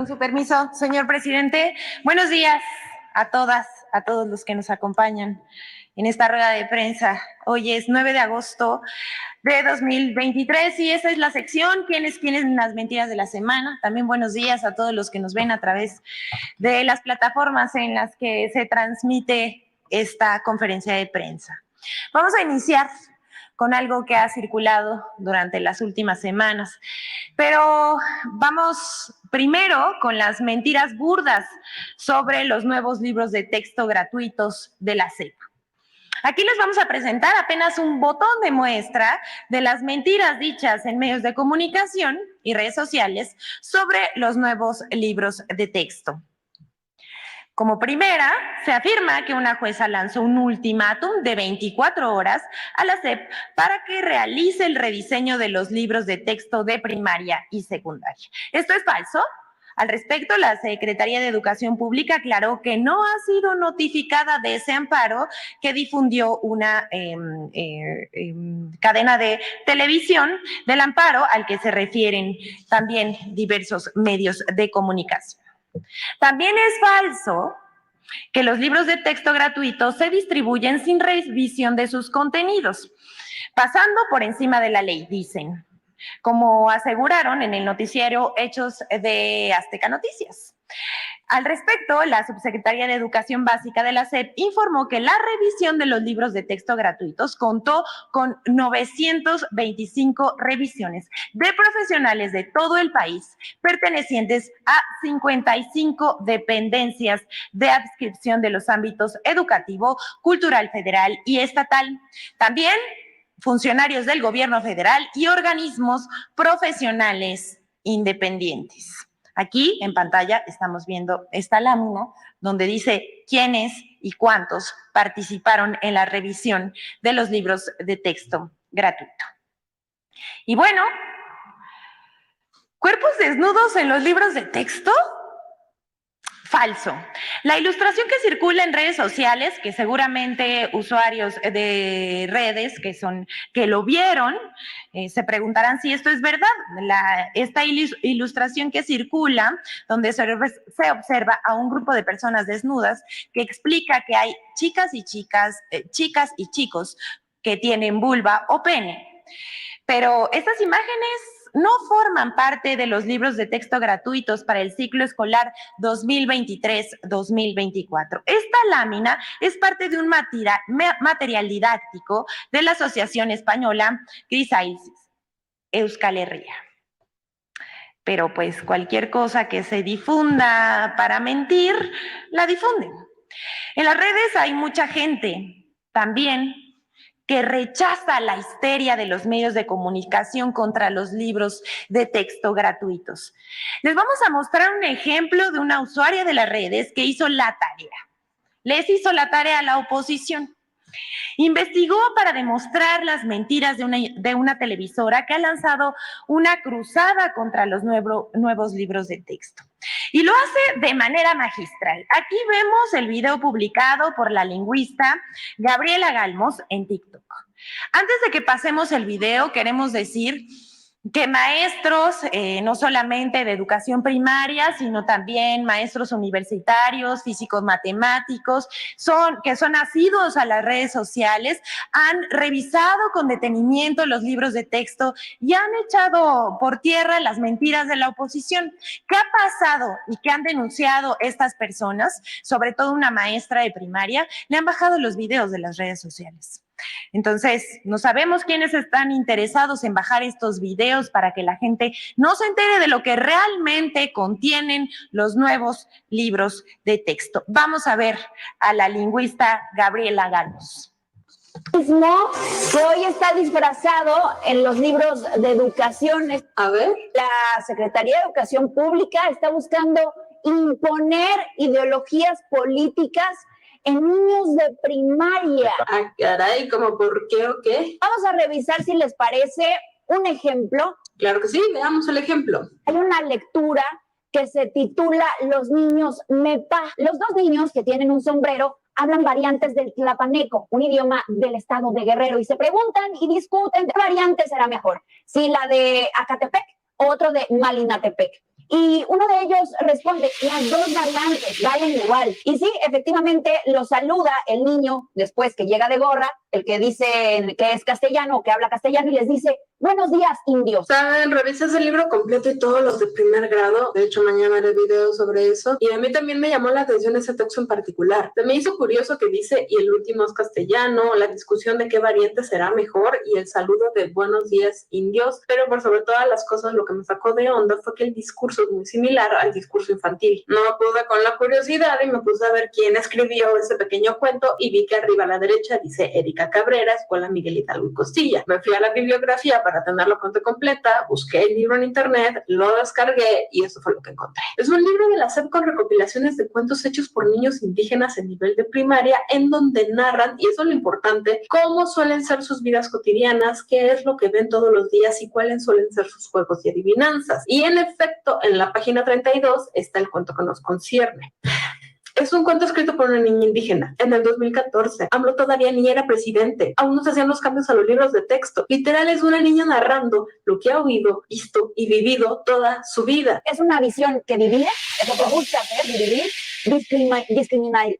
Con su permiso, señor presidente, buenos días a todas, a todos los que nos acompañan en esta rueda de prensa. Hoy es 9 de agosto de 2023 y esa es la sección ¿Quiénes las mentiras de la semana? También buenos días a todos los que nos ven a través de las plataformas en las que se transmite esta conferencia de prensa. Vamos a iniciar con algo que ha circulado durante las últimas semanas. Pero vamos primero con las mentiras burdas sobre los nuevos libros de texto gratuitos de la SEP. Aquí les vamos a presentar apenas un botón de muestra de las mentiras dichas en medios de comunicación y redes sociales sobre los nuevos libros de texto. Como primera, se afirma que una jueza lanzó un ultimátum de 24 horas a la SEP para que realice el rediseño de los libros de texto de primaria y secundaria. ¿Esto es falso? Al respecto, la Secretaría de Educación Pública aclaró que no ha sido notificada de ese amparo que difundió una cadena de televisión del amparo al que se refieren también diversos medios de comunicación. También es falso que los libros de texto gratuitos se distribuyen sin revisión de sus contenidos, pasando por encima de la ley, dicen, como aseguraron en el noticiero Hechos de Azteca Noticias. Al respecto, la Subsecretaría de Educación Básica de la SEP informó que la revisión de los libros de texto gratuitos contó con 925 revisiones de profesionales de todo el país, pertenecientes a 55 dependencias de adscripción de los ámbitos educativo, cultural federal y estatal. También funcionarios del gobierno federal y organismos profesionales independientes. Aquí en pantalla estamos viendo esta lámina donde dice quiénes y cuántos participaron en la revisión de los libros de texto gratuito. Y bueno, ¿cuerpos desnudos en los libros de texto? Falso. La ilustración que circula en redes sociales, que seguramente usuarios de redes que lo vieron, se preguntarán si esto es verdad. Esta ilustración que circula, donde se observa a un grupo de personas desnudas, que explica que hay chicas y chicos que tienen vulva o pene. Pero estas imágenes no forman parte de los libros de texto gratuitos para el ciclo escolar 2023-2024. Esta lámina es parte de un material didáctico de la Asociación Española Crisaisis Euskal Herria. Pero pues cualquier cosa que se difunda para mentir, la difunden. En las redes hay mucha gente también que rechaza la histeria de los medios de comunicación contra los libros de texto gratuitos. Les vamos a mostrar un ejemplo de una usuaria de las redes que hizo la tarea. Les hizo la tarea a la oposición. Investigó para demostrar las mentiras de una televisora que ha lanzado una cruzada contra los nuevos libros de texto. Y lo hace de manera magistral. Aquí vemos el video publicado por la lingüista Gabriela Galmos en TikTok. Antes de que pasemos el video, queremos decir que maestros, no solamente de educación primaria, sino también maestros universitarios, físicos matemáticos, que son asiduos a las redes sociales, han revisado con detenimiento los libros de texto y han echado por tierra las mentiras de la oposición. ¿Qué ha pasado y qué han denunciado estas personas? Sobre todo una maestra de primaria, le han bajado los videos de las redes sociales. Entonces, no sabemos quiénes están interesados en bajar estos videos para que la gente no se entere de lo que realmente contienen los nuevos libros de texto. Vamos a ver a la lingüista Gabriela Galmos. Que hoy está disfrazado en los libros de educación. A ver. La Secretaría de Educación Pública está buscando imponer ideologías políticas en niños de primaria. Ah, caray, ¿cómo por qué o qué? Vamos a revisar si les parece un ejemplo. Claro que sí, veamos el ejemplo. Hay una lectura que se titula Los niños Mepa. Los dos niños que tienen un sombrero hablan variantes del tlapaneco, un idioma del estado de Guerrero, y se preguntan y discuten qué variante será mejor, si la de Acatepec o otro de Malinatepec. Y uno de ellos responde, las dos variantes valen igual. Y sí, efectivamente lo saluda el niño después que llega de gorra, el que dice que es castellano, que habla castellano, y les dice, buenos días, indios. Saben, revisas el libro completo y todos los de primer grado. De hecho, mañana haré video sobre eso. Y a mí también me llamó la atención ese texto en particular. Se me hizo curioso que dice, y el último es castellano, la discusión de qué variante será mejor, y el saludo de buenos días, indios. Pero por sobre todas las cosas, lo que me sacó de onda fue que el discurso es muy similar al discurso infantil. No pude con la curiosidad y me puse a ver quién escribió ese pequeño cuento y vi que arriba a la derecha dice Erika Cabrera, Escuela Miguel Hidalgo y Costilla. Me fui a la bibliografía para tener la cuenta completa, busqué el libro en internet, lo descargué y eso fue lo que encontré. Es un libro de la SEP con recopilaciones de cuentos hechos por niños indígenas en nivel de primaria, en donde narran, y eso es lo importante, cómo suelen ser sus vidas cotidianas, qué es lo que ven todos los días y cuáles suelen ser sus juegos y adivinanzas. Y en efecto, en la página 32 está el cuento que nos concierne. Es un cuento escrito por una niña indígena. En el 2014, AMLO todavía ni era presidente. Aún no se hacían los cambios a los libros de texto. Literal, es una niña narrando lo que ha oído, visto y vivido toda su vida. Es una visión que divide, es lo que busca hacer, dividir,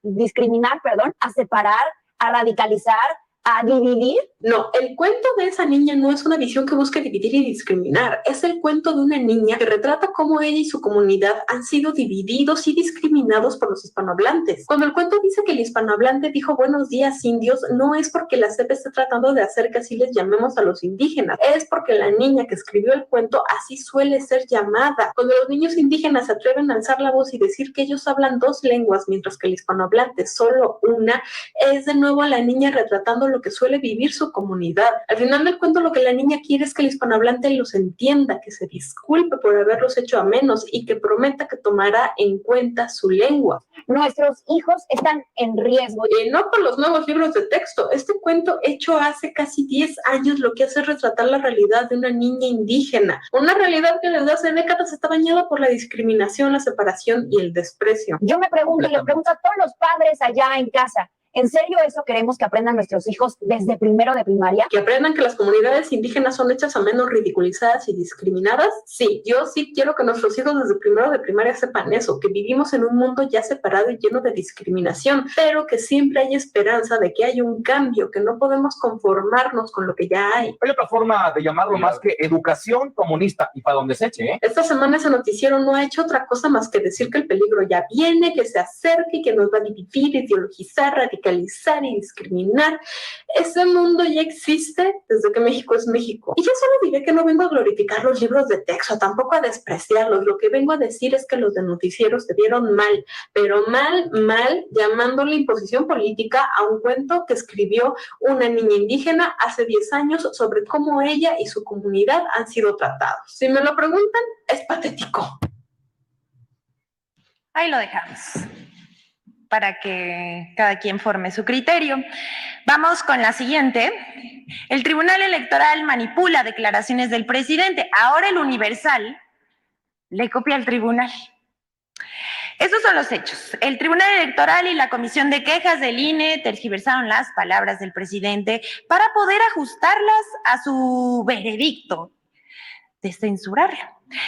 discriminar, a separar, a radicalizar, a dividir. No, el cuento de esa niña no es una visión que busque dividir y discriminar. Es el cuento de una niña que retrata cómo ella y su comunidad han sido divididos y discriminados por los hispanohablantes. Cuando el cuento dice que el hispanohablante dijo buenos días, indios, no es porque la SEP esté tratando de hacer que así les llamemos a los indígenas. Es porque la niña que escribió el cuento así suele ser llamada. Cuando los niños indígenas se atreven a alzar la voz y decir que ellos hablan dos lenguas mientras que el hispanohablante solo una, es de nuevo a la niña retratando lo que suele vivir su comunidad. Al final del cuento lo que la niña quiere es que el hispanohablante los entienda, que se disculpe por haberlos hecho a menos y que prometa que tomará en cuenta su lengua. Nuestros hijos están en riesgo. No por los nuevos libros de texto. Este cuento hecho hace casi 10 años lo que hace es retratar la realidad de una niña indígena. Una realidad que desde hace décadas está bañada por la discriminación, la separación y el desprecio. Yo me pregunto y le pregunto a todos los padres allá en casa, ¿en serio eso queremos que aprendan nuestros hijos desde primero de primaria? ¿Que aprendan que las comunidades indígenas son hechas a menos, ridiculizadas y discriminadas? Sí, yo sí quiero que nuestros hijos desde primero de primaria sepan eso, que vivimos en un mundo ya separado y lleno de discriminación, pero que siempre hay esperanza de que haya un cambio, que no podemos conformarnos con lo que ya hay. Hay otra forma de llamarlo más que educación comunista, y para donde se eche, ¿eh? Esta semana ese noticiero no ha hecho otra cosa más que decir que el peligro ya viene, que se acerque, que nos va a dividir, ideologizar, radicalizar y discriminar. Ese mundo ya existe desde que México es México. Y yo solo diré que no vengo a glorificar los libros de texto, tampoco a despreciarlos. Lo que vengo a decir es que los de noticieros se vieron mal, pero mal, llamándole imposición política a un cuento que escribió una niña indígena hace 10 años sobre cómo ella y su comunidad han sido tratados. Si me lo preguntan, es patético. Ahí lo dejamos, para que cada quien forme su criterio. Vamos con la siguiente. El Tribunal Electoral manipula declaraciones del presidente. Ahora el Universal le copia al tribunal. Esos son los hechos. El Tribunal Electoral y la Comisión de Quejas del INE tergiversaron las palabras del presidente para poder ajustarlas a su veredicto de censurarlo.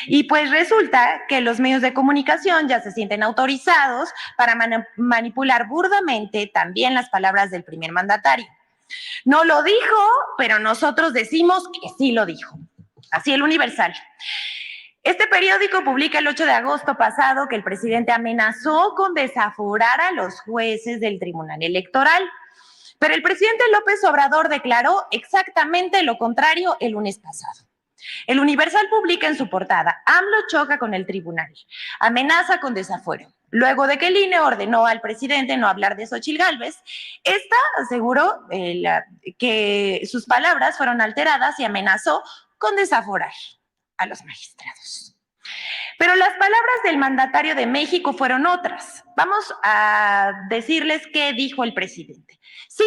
Y pues resulta que los medios de comunicación ya se sienten autorizados para manipular burdamente también las palabras del primer mandatario. No lo dijo, pero nosotros decimos que sí lo dijo. Así el Universal. Este periódico publica el 8 de agosto pasado que el presidente amenazó con desaforar a los jueces del Tribunal Electoral. Pero el presidente López Obrador declaró exactamente lo contrario el lunes pasado. El Universal publica en su portada: AMLO choca con el tribunal, amenaza con desafuero. Luego de que el INE ordenó al presidente no hablar de Xóchitl Gálvez, esta aseguró que sus palabras fueron alteradas y amenazó con desaforar a los magistrados. Pero las palabras del mandatario de México fueron otras. Vamos a decirles qué dijo el presidente. Sí,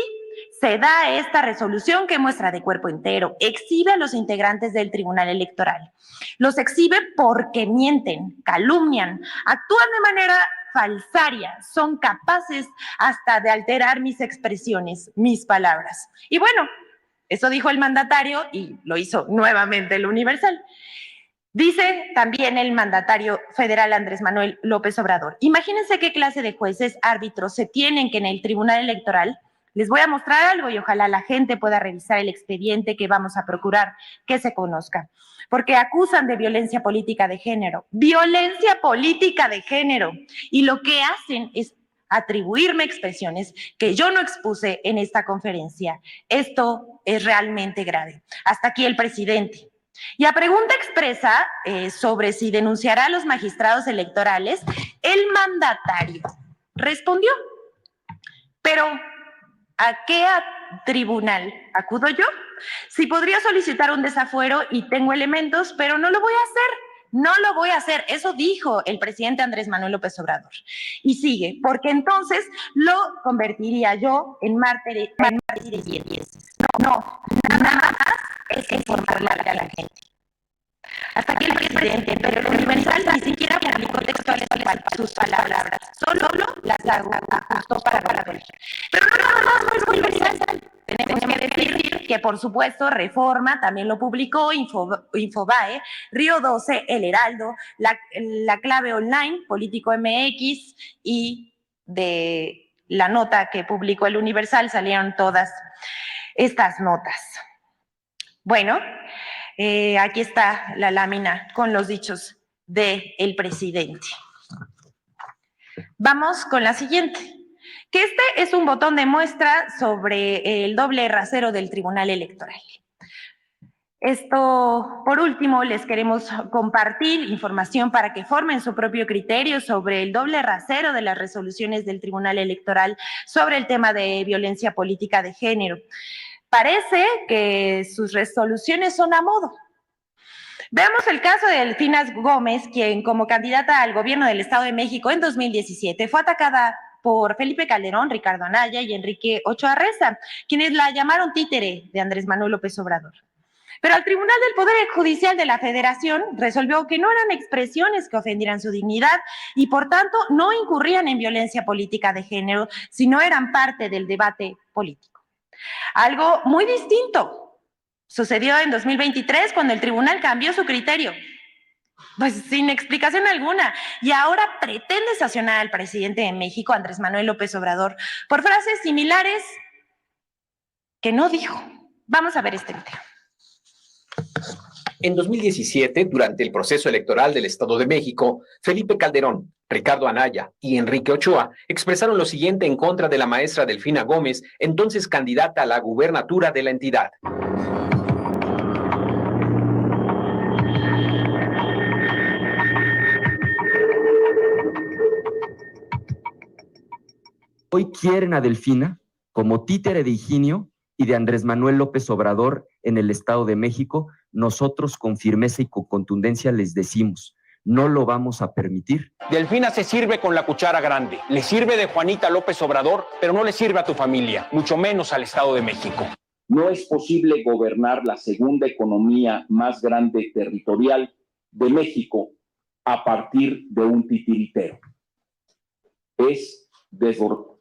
se da esta resolución que muestra de cuerpo entero, exhibe a los integrantes del Tribunal Electoral. Los exhibe porque mienten, calumnian, actúan de manera falsaria, son capaces hasta de alterar mis expresiones, mis palabras. Y bueno, eso dijo el mandatario y lo hizo nuevamente el Universal. Dice también el mandatario federal Andrés Manuel López Obrador, imagínense qué clase de jueces, árbitros se tienen que en el Tribunal Electoral. Les voy a mostrar algo y ojalá la gente pueda revisar el expediente que vamos a procurar que se conozca, porque acusan de violencia política de género, y lo que hacen es atribuirme expresiones que yo no expuse en esta conferencia. Esto es realmente grave. Hasta aquí el presidente. Y a pregunta expresa sobre si denunciará a los magistrados electorales, el mandatario respondió, pero ¿a qué tribunal acudo yo? Sí podría solicitar un desafuero y tengo elementos, pero no lo voy a hacer. No lo voy a hacer, eso dijo el presidente Andrés Manuel López Obrador. Y sigue, porque entonces lo convertiría yo en mártir de 10. No, nada más es informarle a la gente. Hasta aquí el presidente, pero el Universal ni siquiera publicó textuales sus palabras, solo las ajustó para ver. Pero no es Universal. Tenemos que decir que, por supuesto, Reforma también lo publicó, Infobae, Río 12, El Heraldo, la Clave Online, Político MX, y de la nota que publicó el Universal salieron todas estas notas. Bueno, aquí está la lámina con los dichos del presidente. Vamos con la siguiente, que este es un botón de muestra sobre el doble rasero del Tribunal Electoral. Esto, por último, les queremos compartir información para que formen su propio criterio sobre el doble rasero de las resoluciones del Tribunal Electoral sobre el tema de violencia política de género. Parece que sus resoluciones son a modo. Veamos el caso de Delfina Gómez, quien como candidata al gobierno del Estado de México en 2017 fue atacada por Felipe Calderón, Ricardo Anaya y Enrique Ochoa Reza, quienes la llamaron títere de Andrés Manuel López Obrador. Pero el Tribunal del Poder Judicial de la Federación resolvió que no eran expresiones que ofendieran su dignidad y, por tanto, no incurrían en violencia política de género, sino eran parte del debate político. Algo muy distinto sucedió en 2023 cuando el tribunal cambió su criterio, pues sin explicación alguna, y ahora pretende sancionar al presidente de México, Andrés Manuel López Obrador, por frases similares que no dijo. Vamos a ver este video. En 2017, durante el proceso electoral del Estado de México, Felipe Calderón, Ricardo Anaya y Enrique Ochoa expresaron lo siguiente en contra de la maestra Delfina Gómez, entonces candidata a la gubernatura de la entidad. Hoy quieren a Delfina como títere de Higinio y de Andrés Manuel López Obrador en el Estado de México. Nosotros con firmeza y con contundencia les decimos, no lo vamos a permitir. Delfina se sirve con la cuchara grande. Le sirve de Juanita López Obrador, pero no le sirve a tu familia, mucho menos al Estado de México. No es posible gobernar la segunda economía más grande territorial de México a partir de un titiritero.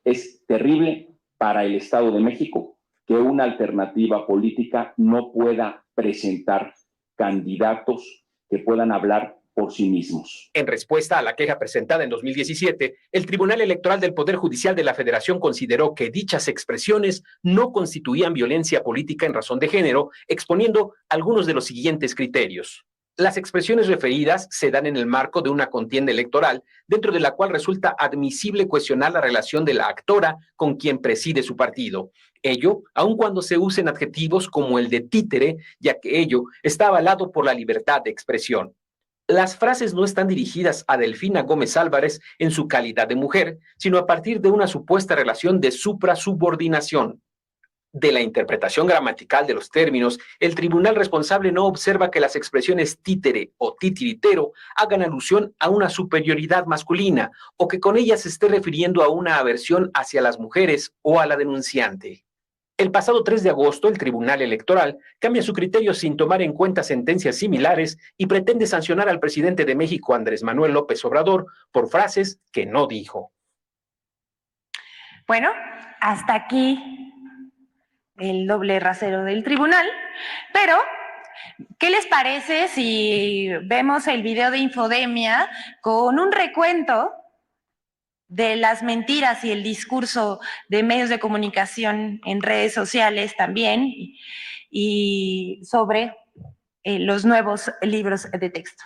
Es terrible para el Estado de México que una alternativa política no pueda presentar candidatos que puedan hablar por sí mismos. En respuesta a la queja presentada en 2017, el Tribunal Electoral del Poder Judicial de la Federación consideró que dichas expresiones no constituían violencia política en razón de género, exponiendo algunos de los siguientes criterios. Las expresiones referidas se dan en el marco de una contienda electoral, dentro de la cual resulta admisible cuestionar la relación de la actora con quien preside su partido. Ello, aun cuando se usen adjetivos como el de títere, ya que ello está avalado por la libertad de expresión. Las frases no están dirigidas a Delfina Gómez Álvarez en su calidad de mujer, sino a partir de una supuesta relación de suprasubordinación. De la interpretación gramatical de los términos, el tribunal responsable no observa que las expresiones títere o titiritero hagan alusión a una superioridad masculina o que con ellas se esté refiriendo a una aversión hacia las mujeres o a la denunciante. El pasado 3 de agosto, el Tribunal Electoral cambia su criterio sin tomar en cuenta sentencias similares y pretende sancionar al presidente de México, Andrés Manuel López Obrador, por frases que no dijo. Bueno, hasta aquí el doble rasero del tribunal, pero ¿qué les parece si vemos el video de Infodemia con un recuento de las mentiras y el discurso de medios de comunicación en redes sociales también y sobre los nuevos libros de texto?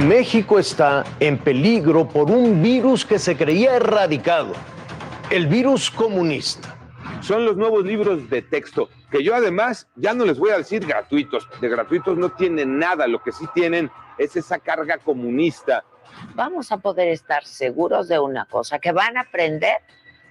México está en peligro por un virus que se creía erradicado, el virus comunista. Son los nuevos libros de texto, que yo además ya no les voy a decir gratuitos. De gratuitos no tienen nada, lo que sí tienen es esa carga comunista. Vamos a poder estar seguros de una cosa, que van a aprender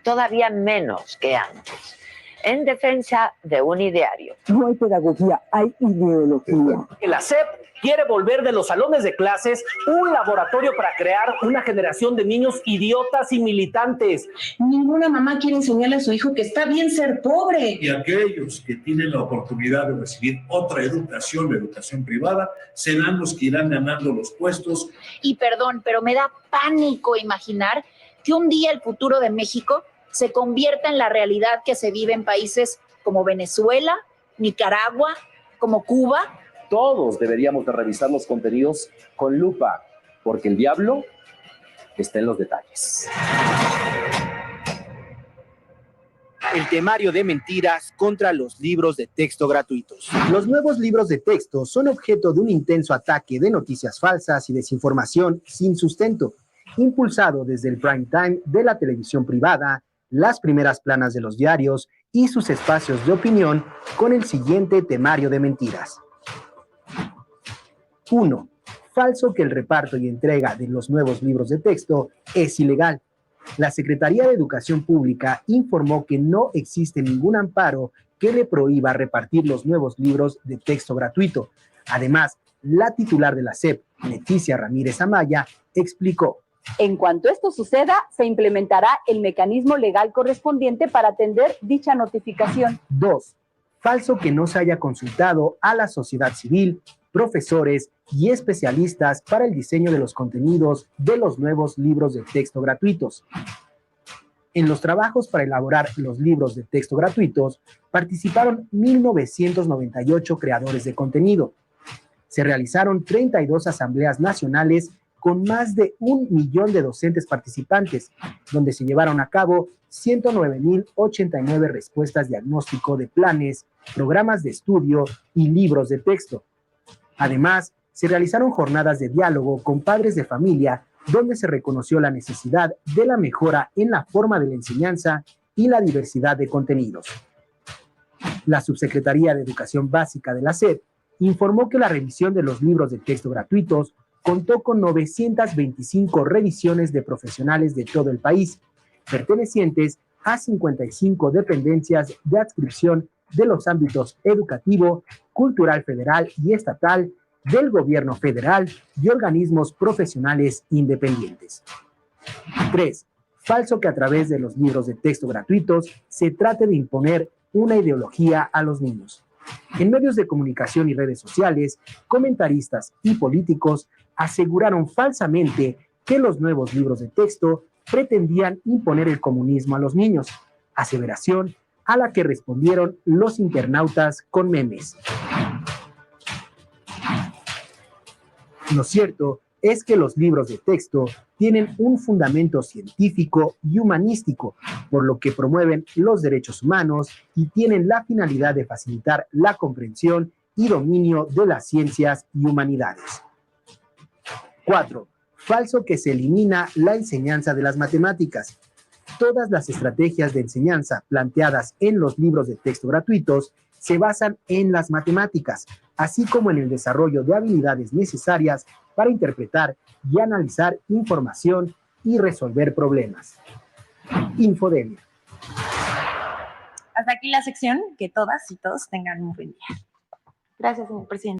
todavía menos que antes, en defensa de un ideario. No hay pedagogía, hay ideología. La SEP quiere volver de los salones de clases un laboratorio para crear una generación de niños idiotas y militantes. Ninguna mamá quiere enseñarle a su hijo que está bien ser pobre. Y aquellos que tienen la oportunidad de recibir otra educación, la educación privada, serán los que irán ganando los puestos. Y perdón, pero me da pánico imaginar que un día el futuro de México se convierta en la realidad que se vive en países como Venezuela, Nicaragua, como Cuba. Todos deberíamos de revisar los contenidos con lupa, porque el diablo está en los detalles. El temario de mentiras contra los libros de texto gratuitos. Los nuevos libros de texto son objeto de un intenso ataque de noticias falsas y desinformación sin sustento, impulsado desde el prime time de la televisión privada, las primeras planas de los diarios y sus espacios de opinión con el siguiente temario de mentiras. 1. Falso que el reparto y entrega de los nuevos libros de texto es ilegal. La Secretaría de Educación Pública informó que no existe ningún amparo que le prohíba repartir los nuevos libros de texto gratuito. Además, la titular de la SEP, Leticia Ramírez Amaya, explicó: en cuanto esto suceda, se implementará el mecanismo legal correspondiente para atender dicha notificación. 2. Falso que no se haya consultado a la sociedad civil, profesores y especialistas para el diseño de los contenidos de los nuevos libros de texto gratuitos. En los trabajos para elaborar los libros de texto gratuitos participaron 1,998 creadores de contenido. Se realizaron 32 asambleas nacionales con más de 1 millón de docentes participantes, donde se llevaron a cabo 109,089 respuestas diagnóstico de planes, programas de estudio y libros de texto. Además, se realizaron jornadas de diálogo con padres de familia, donde se reconoció la necesidad de la mejora en la forma de la enseñanza y la diversidad de contenidos. La Subsecretaría de Educación Básica de la SEP informó que la revisión de los libros de texto gratuitos contó con 925 revisiones de profesionales de todo el país, pertenecientes a 55 dependencias de adscripción de los ámbitos educativo, cultural federal y estatal, del gobierno federal y organismos profesionales independientes. 3. Falso que a través de los libros de texto gratuitos se trate de imponer una ideología a los niños. En medios de comunicación y redes sociales, comentaristas y políticos aseguraron falsamente que los nuevos libros de texto pretendían imponer el comunismo a los niños, aseveración a la que respondieron los internautas con memes. Lo cierto es que los libros de texto tienen un fundamento científico y humanístico, por lo que promueven los derechos humanos y tienen la finalidad de facilitar la comprensión y dominio de las ciencias y humanidades. 4. Falso que se elimina la enseñanza de las matemáticas. Todas las estrategias de enseñanza planteadas en los libros de texto gratuitos se basan en las matemáticas, así como en el desarrollo de habilidades necesarias para interpretar y analizar información y resolver problemas. Infodemia. Hasta aquí la sección. Que todas y todos tengan un buen día. Gracias, señor presidente.